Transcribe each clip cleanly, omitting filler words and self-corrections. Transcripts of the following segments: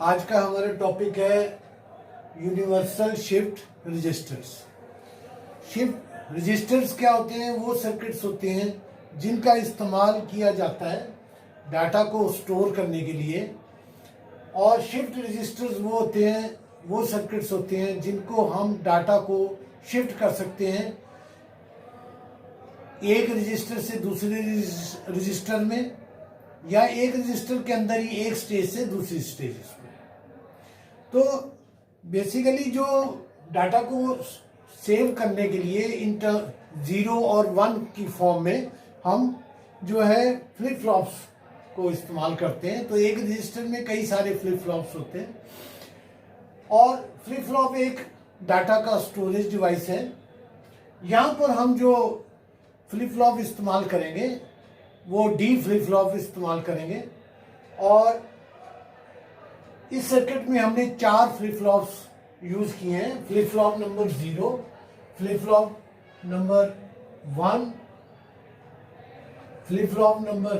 आज का हमारा टॉपिक है universal shift registers. Shift registers क्या होते हैं? वो सर्किट्स होते हैं जिनका इस्तेमाल किया जाता है डाटा को स्टोर करने के लिए। और शिफ्ट रजिस्टर्स वो होते हैं, वो सर्किट्स होते हैं जिनको हम डाटा को शिफ्ट कर सकते हैं एक रजिस्टर से दूसरे रजिस्टर में, या एक रजिस्टर के अंदर ही एक स्टेज से दूसरी स्टेज में। तो बेसिकली जो डाटा को सेव करने के लिए इंटर 0 और 1 की फॉर्म में हम जो है फ्लिप फ्लॉप्स को इस्तेमाल करते हैं। तो एक रजिस्टर में कई सारे फ्लिप फ्लॉप्स होते हैं और फ्लिप फ्लॉप एक डाटा का स्टोरेज डिवाइस है। यहाँ पर हम जो फ्लिप फ्लॉप इस्तेमाल करेंगे वो डी फ्लिप फ्लॉप इस्तेमाल करेंगे। और इस सर्किट में हमने 4 फ्लिप फ्लॉप्स यूज किए हैं। Flip flop number 0, flip flop number 1, flip flop number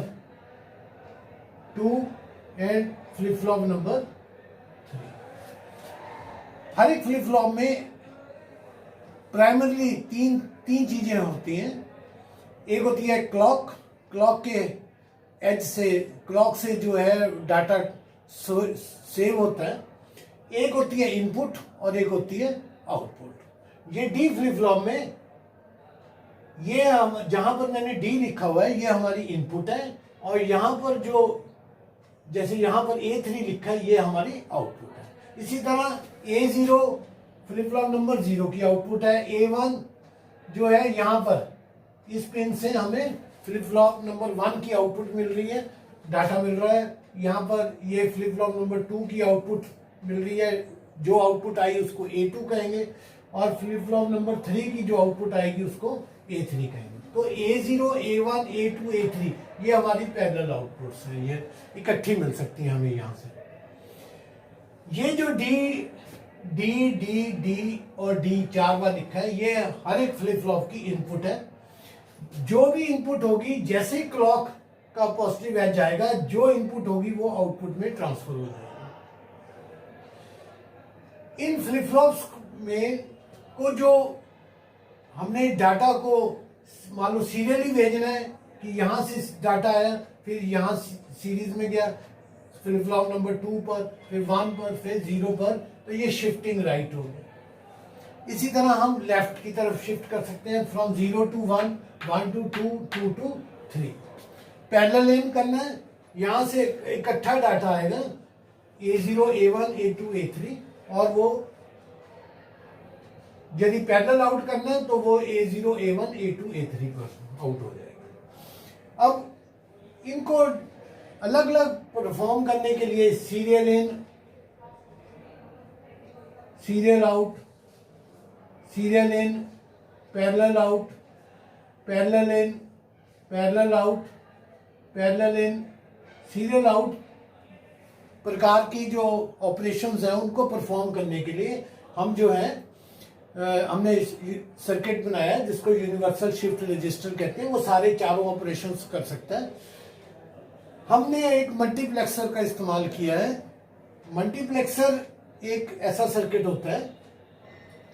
2 and flip flop number 3। हर एक फ्लिप फ्लॉप में प्राइमरली तीन चीजें होती हैं। एक होती है क्लॉक, क्लॉक के एज से, क्लॉक से जो है डाटा सेव होता है। एक होती है इनपुट और एक होती है आउटपुट। ये डी फ्लिप फ्लॉप में ये हम जहां पर मैंने डी लिखा हुआ है ये हमारी इनपुट है, और यहां पर जो जैसे यहां पर A3 लिखा है ये हमारी आउटपुट है। इसी तरह A0 फ्लिप फ्लॉप नंबर 0 की आउटपुट है। A1 जो है यहां पर इस पिन से हमें फ्लिप फ्लॉप नंबर 1 की आउटपुट मिल रही है, डाटा मिल रहा है। यहाँ पर ये फ्लिप फ्लॉप नंबर 2 की आउटपुट मिल रही है, जो आउटपुट आई उसको A2 कहेंगे, और फ्लिप फ्लॉप नंबर 3 की जो आउटपुट आएगी उसको A3 कहेंगे। तो A0, A1, A2, A3 ये हमारी पैरेलल आउटपुट्स हैं, ये इकट्ठी मिल सकती हैं हमें यहाँ से। ये जो डी और डी 4 बार लिखा है ये हर एक फ्लिप फ्लॉप की इनपुट है। जो भी इनपुट होगी, जैसे क्लॉक का पॉजिटिव एज जाएगा, जो इनपुट होगी वो आउटपुट में ट्रांसफर हो जाएगी। इन फ्लिप फ्लॉप्स में को जो हमने डाटा को मान लो सीरियली भेजना है कि यहां से डाटा आया, फिर यहां सीरीज में गया फ्लिप फ्लॉप नंबर 2 पर, फिर 1 पर, फिर 0 पर, तो ये शिफ्टिंग राइट हो गया। इसी तरह हम लेफ्ट की तरफ शिफ्ट कर सकते हैं, from 0 to 1, 1 to 2, 2 to 3। Parallel lane करना है, यहां से इकट्ठा डाटा आएगा A0, A1, A2, A3, और वो यदि पैरेलल आउट करना है तो वो A0, A1, A2, A3 पर आउट हो जाएगा। अब इनको अलग अलग परफॉर्म करने के लिए serial in, serial out, serial in, parallel out, parallel in, parallel out, parallel in, serial out प्रकार की जो ऑपरेशंस हैं उनको परफॉर्म करने के लिए हम जो है हमने सर्किट बनाया है जिसको यूनिवर्सल शिफ्ट रजिस्टर कहते हैं। वो सारे चारों ऑपरेशंस कर सकता है। हमने एक मल्टीप्लेक्सर का इस्तेमाल किया है। मल्टीप्लेक्सर एक ऐसा सर्किट होता है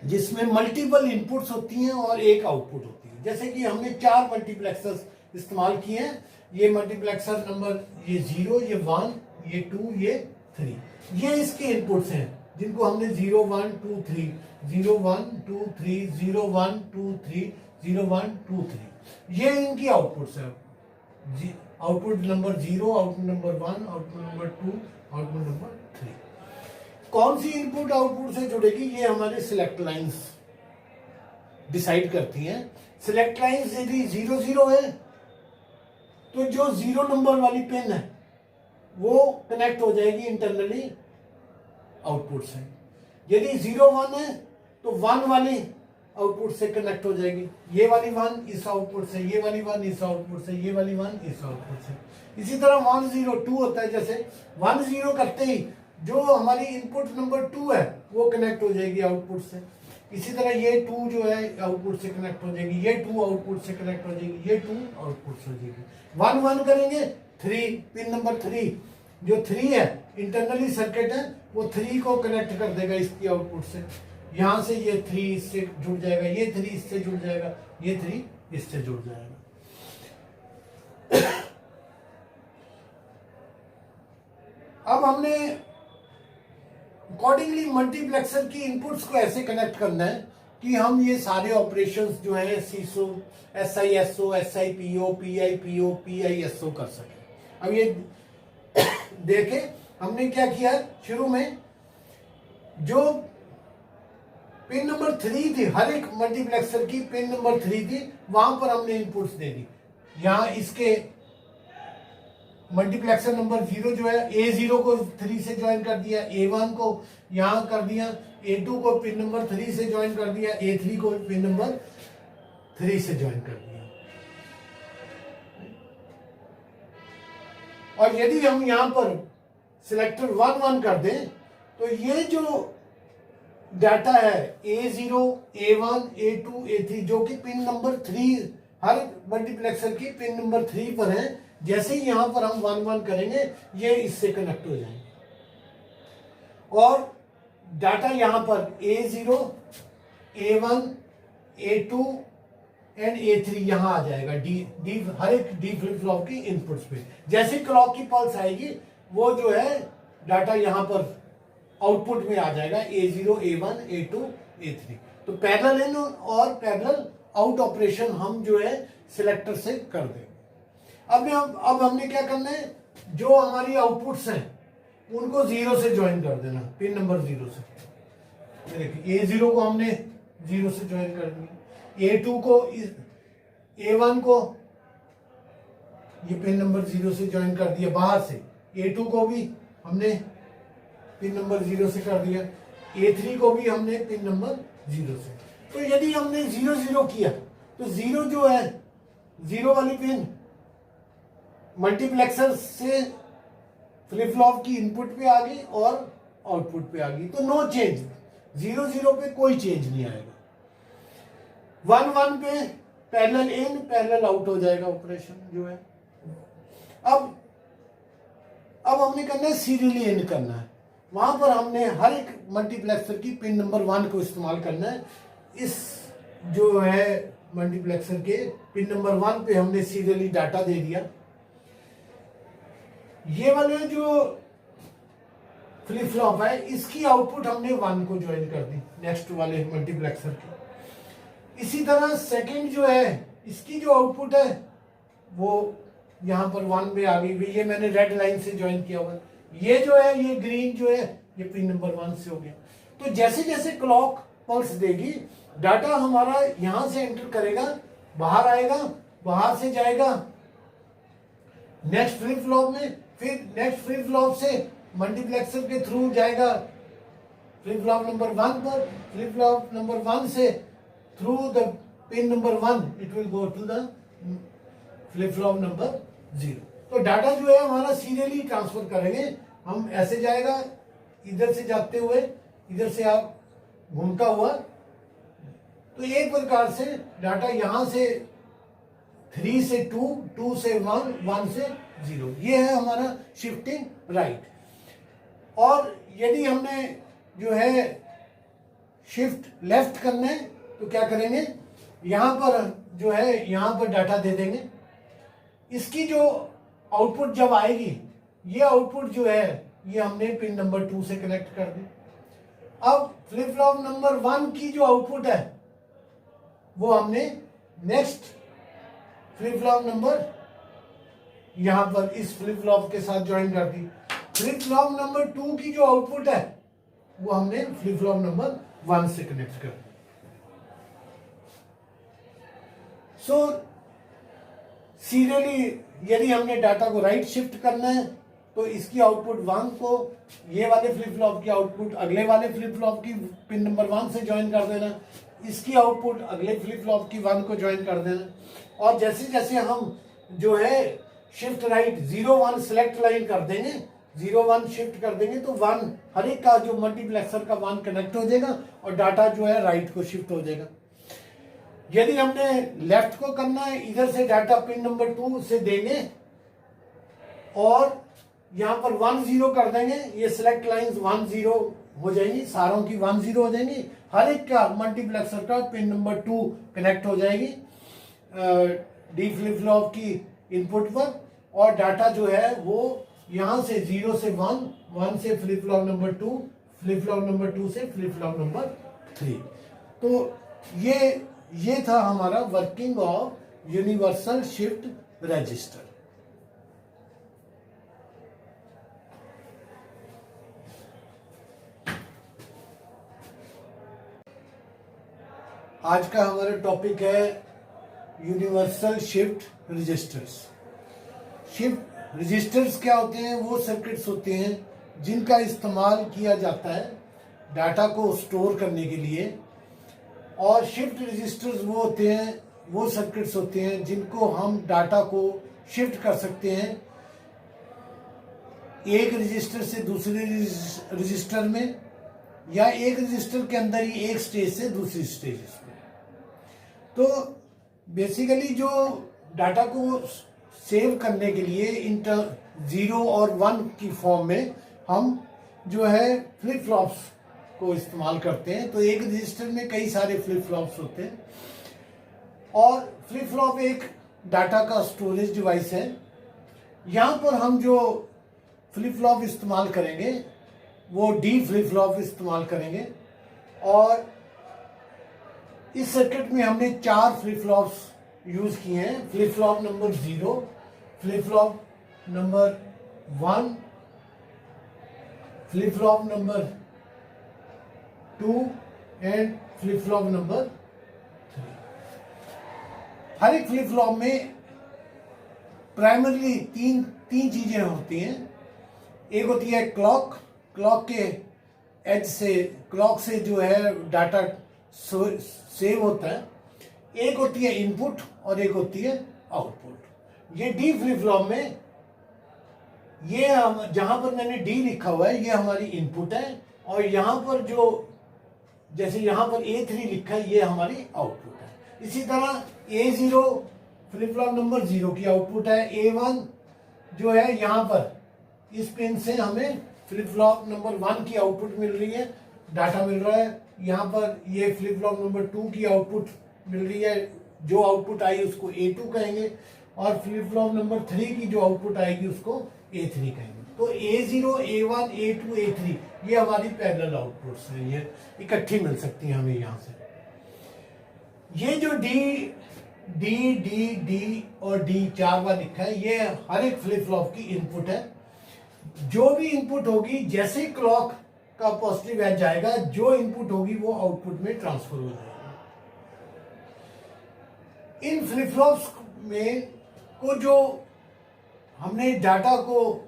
जिसमें मल्टीपल इनपुट्स होती हैं और एक आउटपुट होती है। जैसे कि हमने 4 मल्टीप्लेक्सर्स इस्तेमाल किए हैं। ये मल्टीप्लेक्सर नंबर ये 0, ये 1, ये 2, ये 3, ये इसके इनपुट्स हैं जिनको हमने 0, 1, 2, 3, 0, 1, 2, 3, 0, 1, 2, 3, 0, 1, 2, 3, ये इनकी आउटपुट्स हैं। Output number 0, output number 1, output number 2, output number 3। कौन सी इनपुट आउटपुट से जुड़ेगी ये हमारे सिलेक्ट लाइंस डिसाइड करती हैं। सिलेक्ट लाइंस यदि 0, 0 है तो जो 0 नंबर वाली पिन है वो कनेक्ट हो जाएगी इंटरनली आउटपुट से। यदि 0, 1 है तो 1 वाली आउटपुट से कनेक्ट हो जाएगी। ये वाली 1 इस आउटपुट से, ये वाली 1 इस आउटपुट से, ये वाली 1 इस आउटपुट से। इसी तरह 1, 0, 2 होता है। जैसे 1, 0 करते ही जो हमारी इनपुट नंबर 2 है वो कनेक्ट हो जाएगी आउटपुट से। इसी तरह ये 2 जो है आउटपुट से कनेक्ट हो जाएगी, ये 2 आउटपुट से कनेक्ट हो जाएगी, ये 2 आउटपुट से हो जाएगी। 1, 1 करेंगे 3, पिन नंबर 3 जो 3 है इंटरनली सर्किट है, वो 3 को कनेक्ट कर देगा इसकी आउटपुट से। यहां से ये 3 इससे जुड़ जाएगा, ये 3 इससे जुड़ जाएगा, ये 3 इससे जुड़ जाएगा। अब हमने अकॉर्डिंगली मल्टीप्लेक्सर की इनपुट्स को ऐसे कनेक्ट करना है कि हम ये सारे ऑपरेशंस जो है सीसो, SISO, SIPO, PIPO, PISO कर सके। अब ये देखें हमने क्या किया, शुरू में जो पिन नंबर 3 थी, हर एक मल्टीप्लेक्सर की पिन नंबर 3 थी, वहां पर हमने इनपुट्स दे दी। यहां इसके मल्टीप्लेक्सर नंबर 0 जो है A0 को 3 से ज्वाइन कर दिया, A1 को यहां कर दिया, A2 को पिन नंबर 3 से ज्वाइन कर दिया, A3 को पिन नंबर 3 से ज्वाइन कर दिया। और यदि हम यहां पर सिलेक्टर 1 1 कर दें तो ये जो डाटा है A0, A1, A2, A3 जो कि पिन नंबर 3 हर मल्टीप्लेक्सर की पिन नंबर 3 पर है, जैसे ही यहां पर हम 1 1 करेंगे ये इससे कनेक्ट हो जाएंगे और डाटा यहां पर A0, A1, A2 and A3 यहां आ जाएगा डी हर एक डी फ्लिप फ्लॉप की इनपुट्स पे। जैसे क्लॉक की पल्स आएगी वो जो है डाटा यहां पर आउटपुट में आ जाएगा A0, A1, A2, A3। तो पैरेलल इन और पैरेलल आउट ऑपरेशन हम जो है सिलेक्टर से कर देंगे। अब हमने क्या करना है, जो हमारी आउटपुट्स हैं उनको 0 से ज्वाइन कर देना, पिन नंबर 0 से। देखिए A0 को हमने 0 से ज्वाइन कर दिया, A2 को, A1 को ये पिन नंबर 0 से ज्वाइन कर दिया बाहर से, A2 को भी हमने पिन नंबर 0 से कर दिया, A3 को भी हमने पिन नंबर 0 से। तो यदि हमने 0 0 किया तो 0 जो है 0 वाली पिन मल्टीप्लेक्सर से फ्लिप फ्लॉप की इनपुट पे आ गई और आउटपुट पे आ गई, तो नो चेंज, 0 0 पे कोई चेंज नहीं आएगा। 1 1 पे पैरेलल इन पैरेलल आउट हो जाएगा ऑपरेशन जो है। अब हमने करना है सीरियली इन करना है, वहां पर हमने हर एक मल्टीप्लेक्सर की पिन नंबर 1 को इस्तेमाल करना है। इस जो है मल्टीप्लेक्सर के पिन नंबर 1 पे हमने सीरियली डाटा दे दिया। ये वाले जो फ्लिप फ्लॉप है इसकी आउटपुट हमने 1 को ज्वाइन कर दी नेक्स्ट वाले मल्टीप्लेक्सर के। इसी तरह सेकंड जो है इसकी जो आउटपुट है वो यहां पर 1 पे आ गई, ये मैंने रेड लाइन से ज्वाइन किया हुआ। ये जो है ये ग्रीन जो है ये पिन नंबर 1 से हो गया। तो जैसे जैसे क्लॉक पल्स देगी डाटा हमारा यहां से एंटर करेगा, बाहर आएगा, बाहर से जाएगा नेक्स्ट फ्लिप फ्लॉप में, फिर नेक्स्ट फ्लिप फ्लॉप से मल्टीप्लेक्सर के थ्रू जाएगा फ्लिप फ्लॉप नंबर 1 पर, फ्लिप फ्लॉप नंबर 1 से through the pin number 1 it will go to the flip flop number 0। तो डाटा जो है हमारा सीरियली ट्रांसफर करेंगे हम, ऐसे जाएगा इधर से जाते हुए, इधर से आप घूमता हुआ, तो एक प्रकार से डाटा यहां से 3 से 2, 2 से 1, 1 से 0, ये है हमारा शिफ्टिंग राइट। और यदि हमने जो है शिफ्ट लेफ्ट करना है तो क्या करेंगे, यहां पर जो है यहां पर डाटा दे देंगे। इसकी जो आउटपुट जब आएगी, ये आउटपुट जो है ये हमने पिन नंबर 2 से कनेक्ट कर दी। अब फ्लिप फ्लॉप नंबर 1 की जो आउटपुट है वो हमने नेक्स्ट फ्लिप फ्लॉप नंबर यहां पर इस फ्लिप फ्लॉप के साथ ज्वाइन कर दी। फ्लिप फ्लॉप नंबर 2 की जो आउटपुट है वो हमने फ्लिप फ्लॉप नंबर 1 से कनेक्ट कर दी। सो सीरियली यदि हमने डाटा को राइट शिफ्ट करना है तो इसकी आउटपुट 1 को ये वाले फ्लिप फ्लॉप की आउटपुट अगले वाले फ्लिप फ्लॉप की पिन नंबर 1 से ज्वाइन कर देना, इसकी आउटपुट अगले फ्लिप फ्लॉप की 1 को ज्वाइन कर देना। और जैसे जैसे हम जो है शिफ्ट राइट 0 1 सिलेक्ट लाइन कर देंगे, 0 1 शिफ्ट कर देंगे तो 1 हर एक का जो मल्टीप्लेक्सर का 1 कनेक्ट हो जाएगा और डाटा जो है राइट को शिफ्ट हो जाएगा। यदि हमने लेफ्ट को करना है, इधर से डाटा पिन नंबर 2 से देंगे और यहाँ पर 1 0 कर देंगे, ये सिलेक्ट लाइंस 1 0 हो जाएंगी, सारों की 1 0 हो जाएंगी, हर एक का मल्टीप्लेक्सर का पिन नंबर 2 कनेक्ट हो जाएगी डी फ्लिप फ्लॉप की इनपुट पर, और डाटा जो है वो यहाँ से 0 से 1, 1 से flip flop number 2, flip flop number 2 से फ्लिप फ्लॉप नंबर 3। तो ये था हमारा working of universal shift register. आज का हमारा टॉपिक है universal shift registers. Shift registers क्या होते हैं? वो सर्किट्स होते हैं जिनका इस्तेमाल किया जाता है डाटा को स्टोर करने के लिए, और शिफ्ट रजिस्टर्स वो होते हैं, वो सर्किट्स होते हैं जिनको हम डाटा को शिफ्ट कर सकते हैं एक रजिस्टर से दूसरे रजिस्टर में, या एक रजिस्टर के अंदर ही एक स्टेज से दूसरी स्टेज में। तो बेसिकली जो डाटा को सेव करने के लिए इंटर 0 और 1 की फॉर्म में हम जो है फ्लिप फ्लॉप्स को इस्तेमाल करते हैं। तो एक रजिस्टर में कई सारे फ्लिप फ्लॉप्स होते हैं, और फ्लिप फ्लॉप एक डाटा का स्टोरेज डिवाइस है। यहाँ पर हम जो फ्लिप फ्लॉप इस्तेमाल करेंगे वो डी फ्लिप फ्लॉप इस्तेमाल करेंगे, और इस सर्किट में हमने 4 फ्लिप फ्लॉप्स यूज किए हैं। Flip flop number 0, flip flop number 1, flip flop number 2 and flip flop number 3। हर एक फ्लिप फ्लॉप में प्राइमरली तीन चीजें होती हैं। एक होती है क्लॉक, क्लॉक के एज से, क्लॉक से जो है डाटा सेव होता है। एक होती है इनपुट और एक होती है आउटपुट। ये डी फ्लिप फ्लॉप में ये जहां पर मैंने डी लिखा हुआ है ये हमारी इनपुट है, और यहां पर जो जैसे यहां पर A3 लिखा है ये हमारी आउटपुट है। इसी तरह A0 फ्लिप फ्लॉप नंबर 0 की आउटपुट है। A1 जो है यहां पर इस पिन से हमें फ्लिप फ्लॉप नंबर 1 की आउटपुट मिल रही है, डाटा मिल रहा है। यहाँ पर ये फ्लिप फ्लॉप नंबर 2 की आउटपुट मिल रही है, जो आउटपुट आई उसको A2 कहेंगे, और फ्लिप फ्लॉप नंबर 3 की जो आउटपुट आएगी उसको A3 कहेंगे। तो A0, A1, A2, A3 ये हमारी पैरेलल आउटपुट्स हैं, ये इकट्ठी मिल सकती हैं हमें यहाँ से। ये जो डी और डी 4 बार लिखा है, ये हर एक फ्लिप फ्लॉप की इनपुट है। जो भी इनपुट होगी, जैसे क्लॉक का पॉजिटिव एज जाएगा, जो इनपुट होगी वो आउटपुट में ट्रांसफर हो जाएगी। इन फ्लिप फ्लॉप्स में को जो हमने डाटा को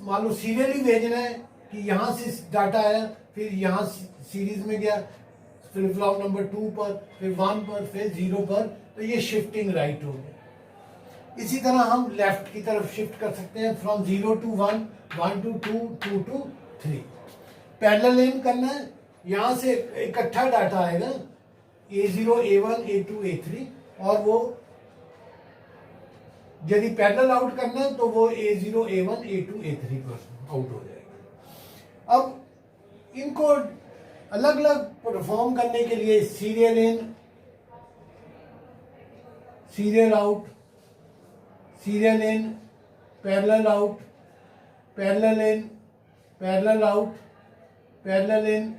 मान लो सीरियली भेजना है कि यहां से डाटा आया, फिर यहां सीरीज में गया फ्लिप फ्लॉप नंबर 2 पर, फिर 1 पर, फिर 0 पर, तो ये शिफ्टिंग राइट हो गया। इसी तरह हम लेफ्ट की तरफ शिफ्ट कर सकते हैं, from 0 to 1, 1 to 2, 2 to 3। Parallel in करना है, यहां से इकट्ठा डाटा आएगा A0, A1, A2, A3, और वो यदि पैरेलल आउट करना है तो वो A0, A1, A2, A3 पर आउट हो जाएगा। अब इनको अलग अलग परफॉर्म करने के लिए serial in, serial out, serial in, parallel out, parallel in, parallel out, parallel in,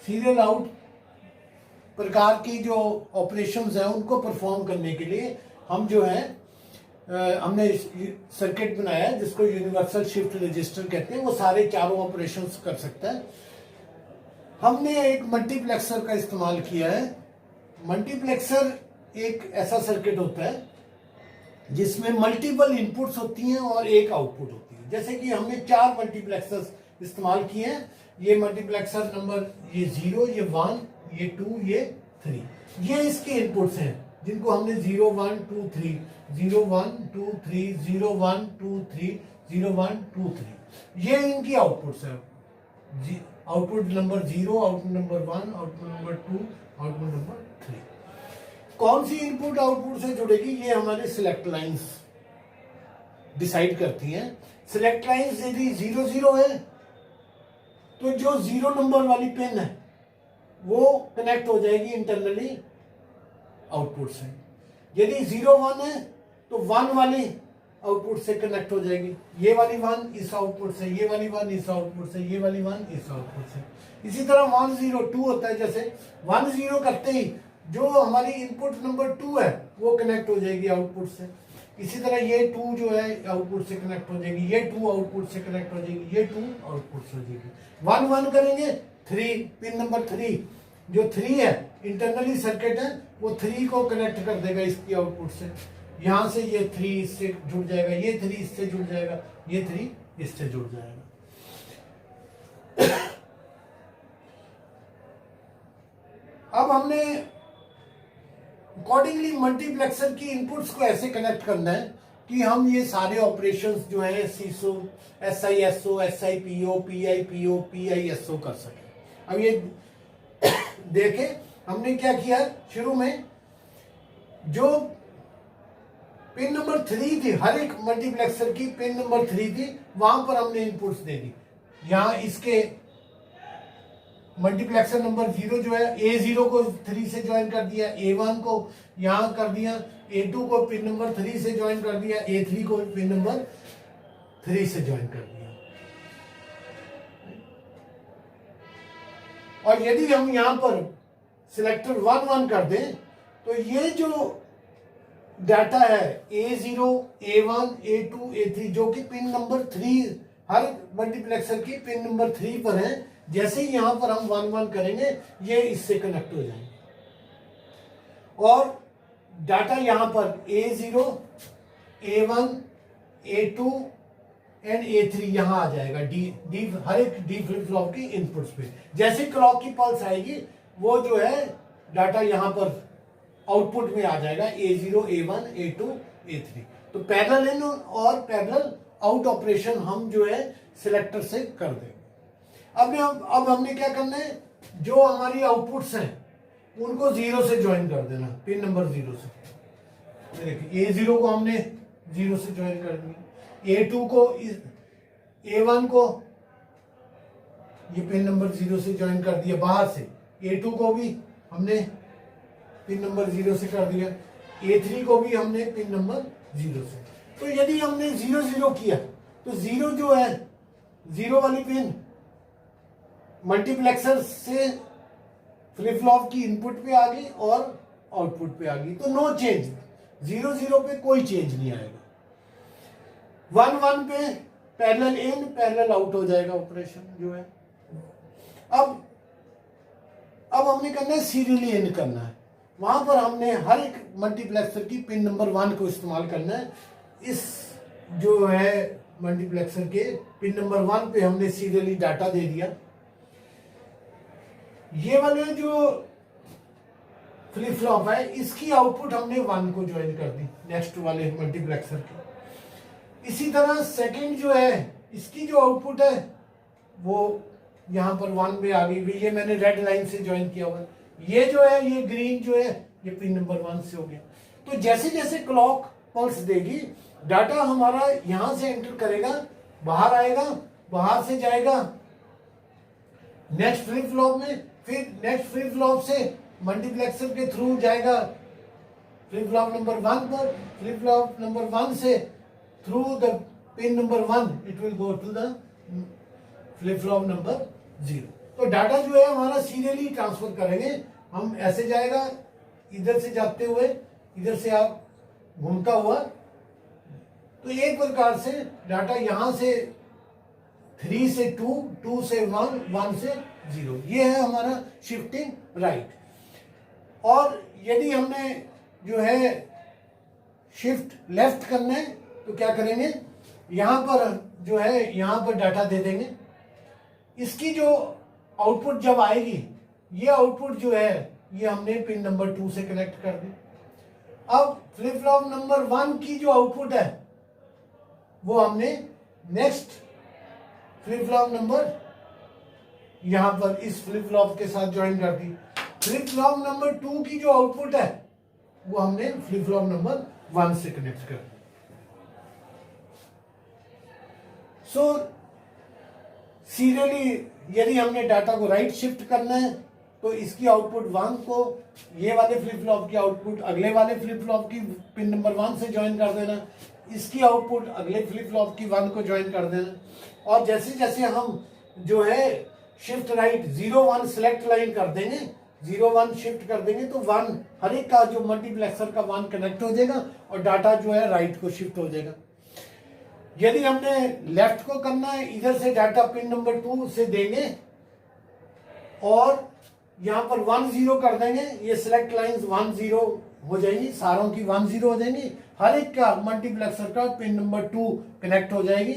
serial out प्रकार की जो ऑपरेशंस हैं उनको परफॉर्म करने के लिए हम जो है हमने सर्किट बनाया है जिसको यूनिवर्सल शिफ्ट रजिस्टर कहते हैं। वो सारे चारों ऑपरेशंस कर सकता है। हमने एक मल्टीप्लेक्सर का इस्तेमाल किया है। मल्टीप्लेक्सर एक ऐसा सर्किट होता है जिसमें मल्टीपल इनपुट्स होती हैं और एक आउटपुट होती है। जैसे कि हमने 4 मल्टीप्लेक्सर्स इस्तेमाल किए हैं। ये मल्टीप्लेक्सर नंबर ये 0, ये 1, ये 2, ये 3, ये इसके इनपुट्स हैं जिनको हमने 0, 1, 2, 3, 0, 1, 2, 3, 0, 1, 2, 3, 0, 1, 2, 3, ये इनकी आउटपुट्स हैं। Output number 0, output number 1, output number 2, output number 3। कौन सी इनपुट आउटपुट से जुड़ेगी ये हमारे सिलेक्ट लाइंस डिसाइड करती हैं सिलेक्ट लाइंस यदि 0 0 है तो जो 0 नंबर वाली पिन है वो कनेक्ट हो जाएगी इंटरनली आउटपुट से। यदि 0 1 है तो 1 वाली आउटपुट से कनेक्ट हो जाएगी। ये वाली 1 इस आउटपुट से, ये वाली 1 इस आउटपुट से, ये वाली 1 इस आउटपुट से। इसी तरह 1 0 2 होता है। जैसे 1 0 करते ही जो हमारी इनपुट नंबर 2 है वो कनेक्ट हो जाएगी आउटपुट से। इसी तरह ये 2 जो है आउटपुट से कनेक्ट हो जाएगी, ये 2 आउटपुट से कनेक्ट हो जाएगी, ये 2 आउटपुट से हो जाएगी। 1 1 करेंगे 3, पिन नंबर 3 जो 3 है इंटरनली सर्किट है वो 3 को कनेक्ट कर देगा इसकी आउटपुट से। यहां से ये 3 इससे जुड़ जाएगा, ये 3 इससे जुड़ जाएगा, ये 3 इससे जुड़ जाएगा। अब हमने अकॉर्डिंगली मल्टीप्लेक्सर की इनपुट्स को ऐसे कनेक्ट करना है कि हम ये सारे ऑपरेशंस जो हैं सीसो, SISO, SIPO, PIPO, PISO कर सकें। अब ये देखें हमने क्या किया, शुरू में जो पिन नंबर 3 थी, हर एक मल्टीप्लेक्सर की पिन नंबर 3 थी, वहां पर हमने इनपुट्स दे दी। यहां इसके मल्टीप्लेक्सर नंबर 0 जो है A0 को 3 से ज्वाइन कर दिया, A1 को यहां कर दिया, A2 को पिन नंबर 3 से ज्वाइन कर दिया, A3 को पिन नंबर 3 से ज्वाइन कर दिया। और यदि हम यहां पर सिलेक्टर 1 1 कर दें तो ये जो डाटा है A0, A1, A2, A3 जो कि पिन नंबर 3 हर मल्टीप्लेक्सर की पिन नंबर 3 पर है, जैसे ही यहां पर हम 1 1 करेंगे ये इससे कनेक्ट हो जाएंगे और डाटा यहां पर A0, A1, A2 and A3 यहां आ जाएगा डी हर एक डी फ्लिप फ्लॉप की इनपुट्स पे। जैसे क्लॉक की पल्स आएगी वो जो है डाटा यहां पर आउटपुट में आ जाएगा A0, A1, A2, A3। तो पैरेलल इन और पैरेलल आउट ऑपरेशन हम जो है सिलेक्टर से कर देंगे। अब हमने क्या करना है, जो हमारी आउटपुट्स हैं उनको 0 से ज्वाइन कर देना, पिन नंबर 0 से। देखिए A0 को हमने 0 से ज्वाइन कर दिया, A2 को, A1 को ये पिन नंबर 0 से ज्वाइन कर दिया बाहर से, A2 को भी हमने पिन नंबर 0 से कर दिया, A3 को भी हमने पिन नंबर 0 से। तो यदि हमने 0 0 किया तो 0 जो है 0 वाली पिन मल्टीप्लेक्सर से फ्लिप फ्लॉप की इनपुट पे आ गई और आउटपुट पे आ गई, तो नो चेंज। 0 0 पे कोई चेंज नहीं आएगा। 1 1 पे पैरेलल इन पैरेलल आउट हो जाएगा ऑपरेशन जो है। अब हमने करना है सीरियली इन करना है, वहां पर हमने हर एक मल्टीप्लेक्सर की पिन नंबर 1 को इस्तेमाल करना है। इस जो है मल्टीप्लेक्सर के पिन नंबर 1 पे हमने सीरियली डाटा दे दिया। ये वाले जो फ्लिप फ्लॉप है इसकी आउटपुट हमने 1 को ज्वाइन कर दी नेक्स्ट वाले मल्टीप्लेक्सर के। इसी तरह सेकंड जो है इसकी जो आउटपुट है वो यहां पर 1 में आ गई, ये मैंने रेड लाइन से ज्वाइन किया हुआ। ये जो है ये ग्रीन जो है ये पिन नंबर 1 से हो गया। तो जैसे जैसे क्लॉक पल्स देगी डाटा हमारा यहां से एंटर करेगा, बाहर आएगा, बाहर से जाएगा नेक्स्ट फ्लिप फ्लॉप में, फिर नेक्स्ट फ्लिप फ्लॉप से मल्टीप्लेक्सर के थ्रू जाएगा फ्लिप फ्लॉप नंबर 1 पर, फ्लिप फ्लॉप नंबर 1 से through the pin number 1 it will go to the flip flop number 0। तो डाटा जो है हमारा सीरियली ट्रांसफर करेंगे हम, ऐसे जाएगा इधर से जाते हुए, इधर से आप घूमता हुआ। तो एक प्रकार से डाटा यहां से 3 से 2, 2 से 1, 1 से 0, ये है हमारा शिफ्टिंग राइट। और यदि हमने जो है शिफ्ट लेफ्ट करना है तो क्या करेंगे, यहां पर जो है यहां पर डाटा दे देंगे। इसकी जो आउटपुट जब आएगी ये आउटपुट जो है ये हमने पिन नंबर 2 से कनेक्ट कर दी। अब फ्लिप फ्लॉप नंबर 1 की जो आउटपुट है वो हमने नेक्स्ट फ्लिप फ्लॉप नंबर यहां पर इस फ्लिप फ्लॉप के साथ ज्वाइन कर दी। फ्लिप फ्लॉप नंबर 2 की जो आउटपुट है वो हमने फ्लिप फ्लॉप नंबर 1 से कनेक्ट कर दी। सो सीरियली यदि हमने डाटा को राइट शिफ्ट करना है तो इसकी आउटपुट 1 को ये वाले फ्लिप फ्लॉप की आउटपुट अगले वाले फ्लिप फ्लॉप की पिन नंबर 1 से ज्वाइन कर देना, इसकी आउटपुट अगले फ्लिप फ्लॉप की 1 को ज्वाइन कर देना। और जैसे जैसे हम जो है शिफ्ट राइट 0-1 सेलेक्ट लाइन कर देंगे, 0-1 शिफ्ट कर देंगे तो 1 हर एक का जो मल्टीप्लेक्सर का 1 कनेक्ट हो जाएगा और डाटा जो है राइट को शिफ्ट हो जाएगा। यदि हमने लेफ्ट को करना है, इधर से डाटा पिन नंबर 2 से देंगे और यहां पर 1-0 कर देंगे, ये सिलेक्ट लाइंस 1-0 हो जाएंगी, सारों की 1-0 हो जाएंगी, हर एक का मल्टीप्लेक्सर का पिन नंबर 2 कनेक्ट हो जाएगी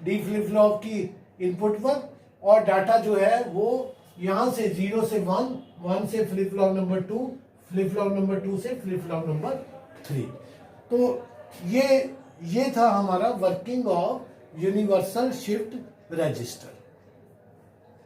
डी फ्लिप फ्लॉप की इनपुट पर और डाटा जो है वो यहां से 0 से 1, 1 से flip flop number 2, flip flop number 2 से फ्लिप फ्लॉप नंबर 3। तो ये था हमारा working of universal shift register.